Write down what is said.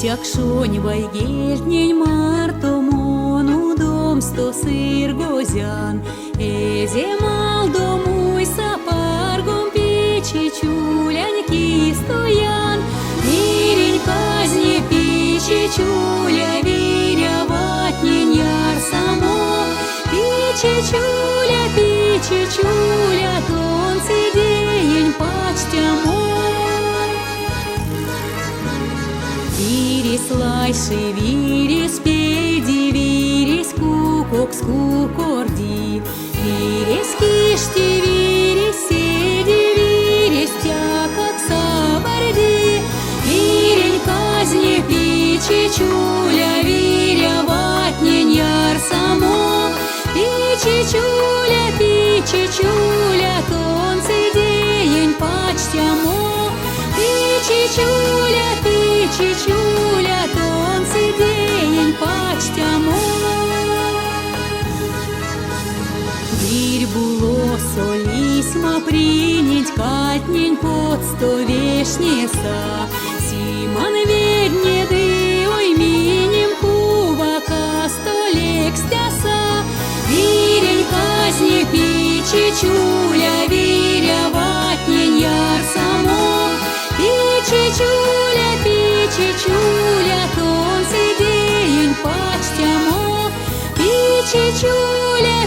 Якшонь вайгельтнень мартомону дом сто сыргозян, эземал домуй сапаргом печи чуляньки стоян. Мирень казни печи чуля, виряватнень яр само. Печи чуля, тонцы день почтямо. Вирис лайши, вирис педи, вирис кукок скукорди, вирис кишти, вирис седи, вирис тякак сабарди. Вирень казни пичи чуля, виряватнень яр само. Пичи чуля, тонцы день почтямо. Пичи чуля, тонцы день почтямо. Вирь було солисьма принять катнень под сто вешнеса. Симон ведне ды ой минем кувака столек стяса. Вирень казни пичи чуля, виряватнень яр само. Пичи чуля, тонцы день почтямо. Пичи чуля,